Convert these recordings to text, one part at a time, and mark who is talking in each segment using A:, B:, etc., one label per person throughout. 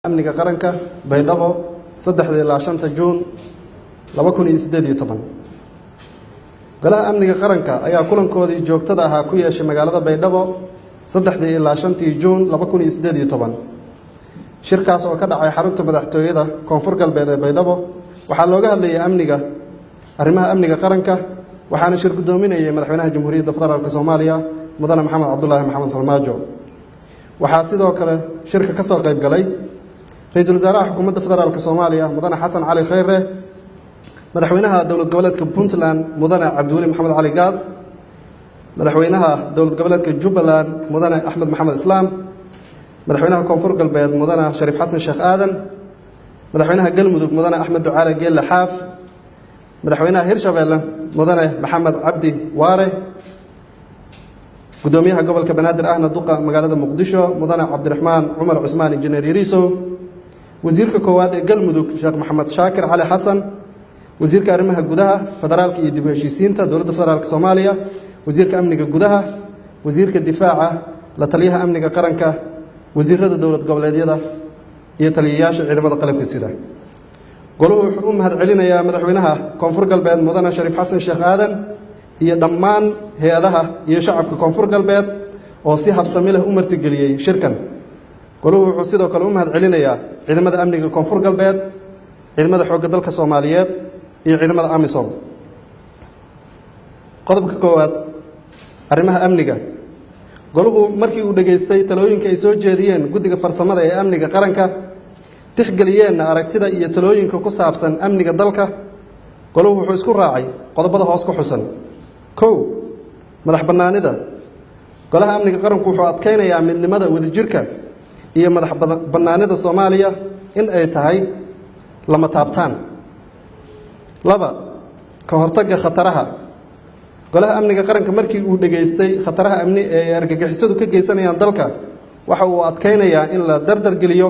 A: amniga qaranka Baydhabo 3 Juun 2018 golaha amniga qaranka ayaa kulankoodii joogtada ahaa ku yeeshay magaalada Baydhabo 3 Juun 2018 shirkaas oo ka dhacay xarunta madaxtooyada Koonfur Galbeed ee Baydhabo waxaa looga hadlayay arrimaha amniga qaranka waxaana shir gudoominayay madaxweynaha Jamhuuriyadda Federaalka Soomaaliya mudane Maxamed Cabdullaahi Maxamed Farmaajo waxaa sidoo kale shirka ka soo qayb galay ra'iisul wasaaraha xukuumadda federaalka Soomaaliya mudane Xasan Cali Khayre madaxweynaha dowlad goboleedka Puntland mudane Cabduweli Maxamed Cali Gaas madaxweynaha dowlad goboleedka Jubbaland mudane Axmed Maxamed Islaam madaxweynaha Koonfur Galbeed mudane Shariif Xasan Sheekh Aadan madaxweynaha Galmudug mudane Axmed Ducaale Geelle Xaaf madaxweynaha Hirshabeelle mudane Maxamed Cabdi Waare gudoomiyaha gobolka Banaadir ahna duqa magaalada Muqdisho mudane Cabdiraxmaan Cumar Cusmaan Injineer Yariiso wasiirka koowaad ee Galmudug Sheekh Maxamed Shaakir Cali Xasan wasiirka arrimaha gudaha federaalka iyo dib u heshiisiinta dowladda federaalka Soomaaliya wasiirka amniga gudaha wasiirka difaaca la taliyaha amniga qaranka wasiirada dowlad goboleedyada iyo taliyayaasha ciidamada qalabka sida goluhu wuxuu u mahadcelinayaa madaxweynaha Koonfur Galbeed mudane Shariif Xasan Sheekh Aadan iyo dhammaan hay'adaha iyo shacabka Koonfur Galbeed oo si habsami leh u martigeliyay shirkan goluhu wuxuu sidoo kale u mahadcelinayaa ciidamada amniga Koonfur Galbeed ciidamada xoogga dalka Soomaaliyeed iyo ciidamada AMISOM qodobka koowaad arrimaha amniga goluhu markii uu dhageystay talooyinka ay soo jeediyeen guddiga farsamada ee amniga qaranka tixgeliyeen aragtida iyo talooyinka ku saabsan amniga dalka goluhu wuxuu isku raacay qodobada hoos ku xusan kow madax bannaanida golaha amniga qaranku wuxuu adkeynayaa midnimada wadajirka iyo madax bannaanida Soomaaliya in ay tahay lama taabtaan laba ka hortagga khataraha golaha amniga qaranka markii uu dhageystay khataraha amni ee argagixisadu ka geysanayaan dalka waxa uu adkeynayaa in la dardar geliyo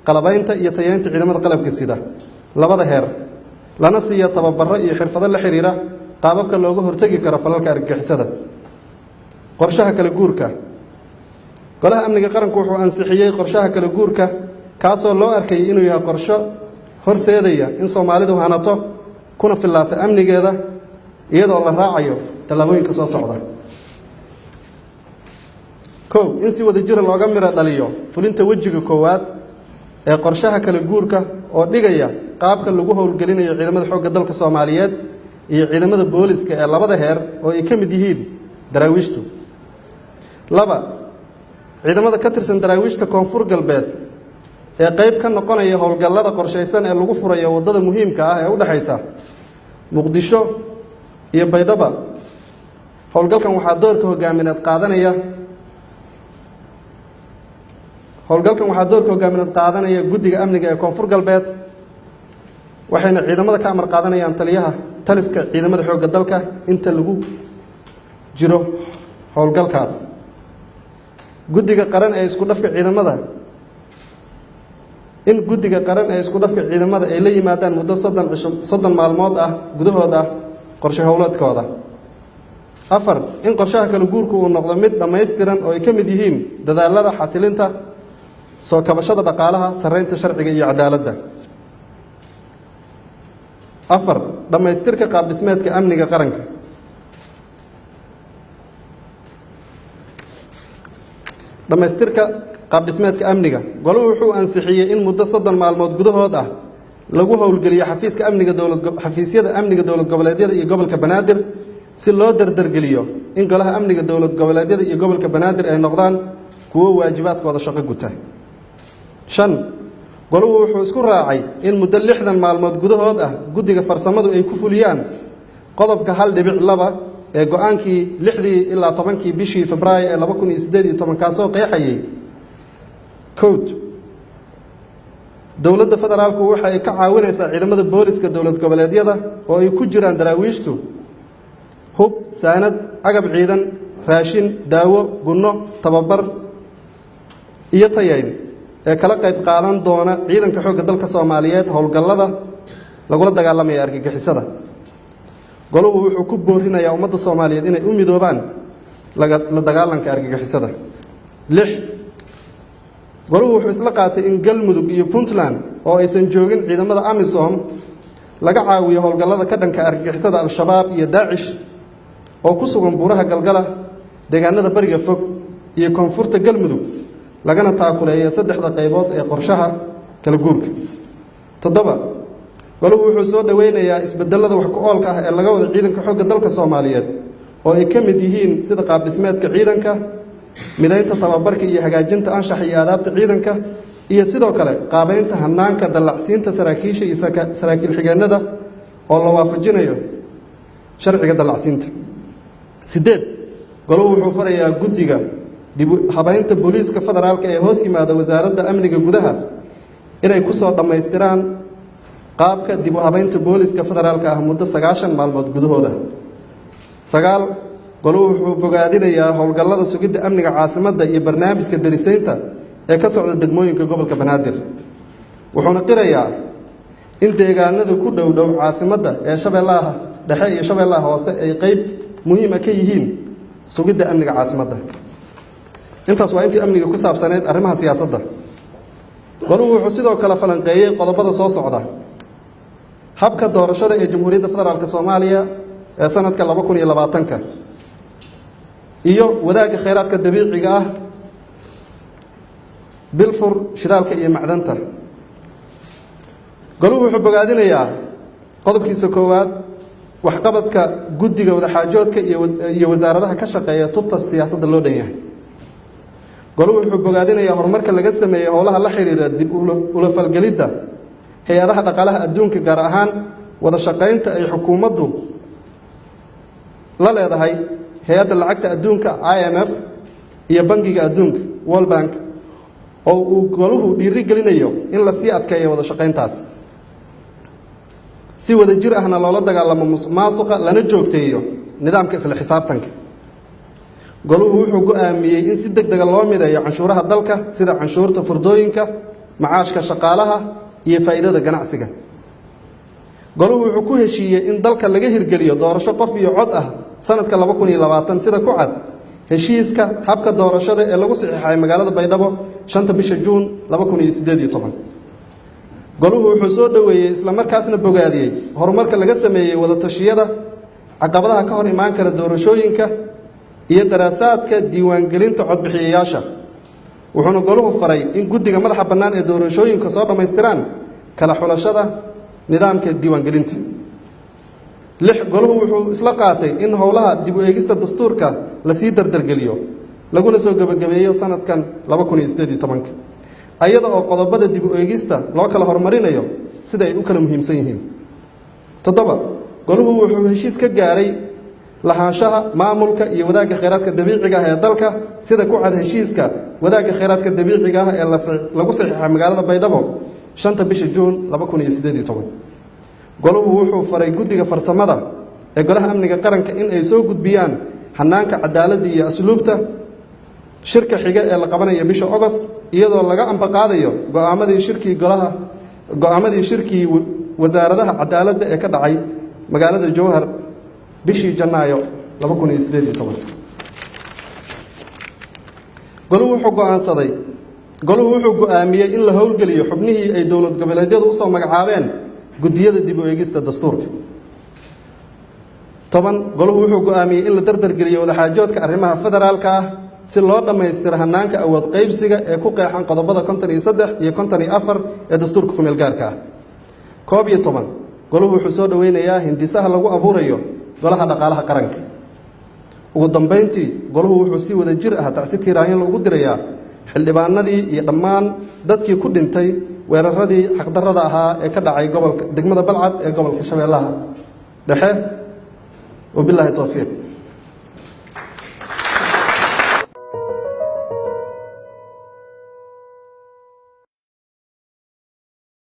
A: qalabaynta iyo tayeynta ciidamada qalabka sida labada heer lana siiyo tababaro iyo xirfado la xiriira qaababka looga hortagi karo falalka argagixisada qorshaha kala guurka golaha amniga qaranku wuxuu ansixiyay qorshaha kala guurka kaasoo loo arkay inuu yahay qorsho horseedaya in Soomaalidu hanato kuna filaato amnigeeda iyadoo la raacayo talaabooyinka soo socda kow in si wadajir looga miro dhaliyo fulinta wajiga koowaad ee qorshaha kala guurka oo dhigaya qaabka lagu howlgelinayo ciidamada xoogga dalka Soomaaliyeed iyo ciidamada booliska ee labada heer oo ay ka mid yihiin daraawiishtu laba ciidamada ka tirsan daraawiishta Koonfur Galbeed ee qayb ka noqonaya howlgallada qorsheysan ee lagu furayo wadada muhiimka ah ee u dhaxaysa Muqdisho iyo Baydhabo howlgalkan waxaa doorka hogaamineed qaadanaya guddiga amniga ee Koonfur Galbeed waxayna ciidamada ka amar qaadanayaan taliska ciidamada xoogga dalka inta lagu jiro howlgalkaas guddiga qaran ee isku dhafka ciidamada ay la yimaadaan muddo 30 maalmood ah gudahood ah qorshe howleedkooda afar in qorshaha kala guurku uu noqdo mid dhammaystiran oo ay ka mid yihiin dadaalada xasilinta soo kabashada dhaqaalaha sareynta sharciga iyo cadaaladda afar dhammaystirka qaab dhismeedka amniga qaranka goluhu wuxuu ansixiyay in muddo 30 maalmood gudahood ah lagu howlgeliyo xafiisyada amniga dowlad goboleedyada iyo gobolka Banaadir si loo dardargeliyo in golaha amniga dowlad goboleedyada iyo gobolka Banaadir ay noqdaan kuwo waajibaadkooda shaqo guta shan goluhu wuxuu isku raacay in muddo 60 maalmood gudahood ah guddiga farsamadu ay ku fuliyaan qodobka 1.2 ee go'aankii 6 ilaa 10 bishii Febraayo ee 2018 kaasoo qeexayay code dowladda federaalku waxa ay ka caawinaysaa ciidamada booliska dowlad goboleedyada oo ay ku jiraan daraawiishtu hub saanad agab ciidan raashin daawo gunno tababar iyo tayeyn ee kala qayb qaadan doona ciidanka xoogga dalka Soomaaliyeed howlgallada lagula dagaalamay argagixisada goluhu wuxuu ku boorinayaa ummadda Soomaaliyeed inay u midoobaan la dagaalanka argagixisada 6 goluhu wuxuu isla qaatay in galmudug iyo puntland oo aysan joogin ciidamada amisom laga caawiyo howlgallada ka dhanka argagixisada al-shabaab iyo daacish oo ku sugan buuraha galgala deegaanada bariga fog iyo koonfurta galmudug lagana taakuleeya saddexda qaybood ee qorshaha kala guurka. 7 goluhu wuxuu soo dhaweynayaa isbedelada wax ku oolka ah ee laga wada ciidanka xoogga dalka Soomaaliyeed oo ay ka mid yihiin sida qaab dhismeedka ciidanka, midaynta tababarka iyo hagaajinta anshaxa iyo aadaabta ciidanka, iyo sidoo kale qaabeynta hanaanka dalacsiinta saraakiisha iyo saraakiil xigeenada oo la waafajinayo sharciga dalacsiinta. 8 goluhu wuxuu farayaa guddiga dib u habaynta booliiska federaalka ee hoos yimaada wasaaradda amniga gudaha inay ku soo dhammaystiraan qaabka dib u habaynta booliiska federaalka ah muddo 90 maalmood gudahooda. 9 goluhu wuxuu bogaadinayaa howlgallada sugidda amniga caasimadda iyo barnaamijka darisaynta ee ka socda degmooyinka gobolka Banaadir, wuxuuna qirayaa in deegaanada ku dhow caasimadda ee Shabeellaha Dhexe iyo Shabeellaha Hoose ay qayb muhiim ah ka yihiin sugidda amniga caasimadda. intaas waa intii amniga ku saabsaneed arrimaha siyaasadda. goluhu wuxuu sidoo kale falanqeeyay qodobada soo socda: habka doorashada ee Jamhuuriyadda Federaalka Soomaaliya ee sanadka 2020 iyo wadaagga kheyraadka dabiiciga ah, bilfur, shidaalka iyo macdanta. goluhu wuxuu bogaadinayaa qodobkiisa koowaad waxqabadka guddiga wadaxaajoodka iyo wasaaradaha ka shaqeeya tubta siyaasadda loo dhan yahay. goluhu wuxuu bogaadinayaa horumarka laga sameeyey howlaha la xiriira dib ula falgelidda hay-adaha dhaqaalaha adduunka, gaar ahaan wada shaqaynta ay xukuumaddu la leedahay hay-adda lacagta adduunka IMF iyo bangiga adduunka World Bank, oo uu goluhu dhiiri gelinayo in la sii adkeeyo wada shaqayntaas si wada jir ahna loola dagaalamo musuqmaasuqa lana joogteeyo nidaamka isla xisaabtanka. goluhu wuxuu go'aamiyey in si degdeg ah loo mideeyo canshuuraha dalka sida canshuurta furdooyinka, macaashka shaqaalaha iyo faa'iidada ganacsiga. goluhu wuxuu ku heshiiyey in dalka laga hirgeliyo doorasho qof iyo cod ah sanadka 2020 sida ku cad heshiiska habka doorashada ee lagu saxiixay magaalada Baydhabo 5 bisha Juun 2018. goluhu wuxuu soo dhaweeyey isla markaasna bogaadiyey horumarka laga sameeyey wada tashiyada, caqabadaha ka hor imaan kara doorashooyinka iyo daraasaadka diiwaangelinta codbixiyayaasha, wuxuuna goluhu faray in guddiga madaxa bannaan ee doorashooyinka soo dhammaystiraan kala xulashada nidaamka diiwaangelinta. 6 goluhu wuxuu isla qaatay in howlaha dib u eegista dastuurka la sii dardargeliyo laguna soo gabagabeeyo sanadkan 2018 ayada oo qodobada dib u eegista loo kala horumarinayo sida ay u kala muhiimsan yihiin. 7 goluhu wuxuu heshiis ka gaaray lahaanshaha maamulka iyo wadaagga kheyraadka dabiiciga ah ee dalka sida ku cad heshiiska wadaagga kheyraadka dabiiciga ah ee lagu saxiixay magaalada Baydhabo 5 bisha Juun 2018. goluhu wuxuu faray guddiga farsamada ee golaha amniga qaranka in ay soo gudbiyaan hanaanka cadaaladda iyo asluubta shirka xiga ee la qabanayo bisha August, iyadoo laga ambaqaadayo go'aamadii shirkii wasaaradaha cadaaladda ee ka dhacay magaalada Jowhar bishii Janaayo 2018. goluhu wuxuu go'aamiyey in la howlgeliyo xubnihii ay dowlad goboleedyadu u soo magacaabeen guddiyada dib u eegista dastuurka. 10 goluhu wuxuu go'aamiyey in la dardargeliyo wadaxaajoodka arrimaha federaalka ah si loo dhammaystiro hanaanka awood qaybsiga ee ku qeexan qodobada 53 iyo 54 ee dastuurka ku meel gaarka ah. 11 goluhu wuxuu soo dhaweynayaa hindisaha lagu abuurayo golaha dhaqaalaha qaranka. ugu dambeyntii goluhu wuxuu si wada jir ah tacsi tiiraanyo loogu dirayaa xildhibaanadii iyo dhammaan dadkii ku dhintay weeraradii xaqdarrada ahaa ee ka dhacay degmada Balcad ee gobolka Shabeellaha Dhexe. wabilaahi tawfiiq.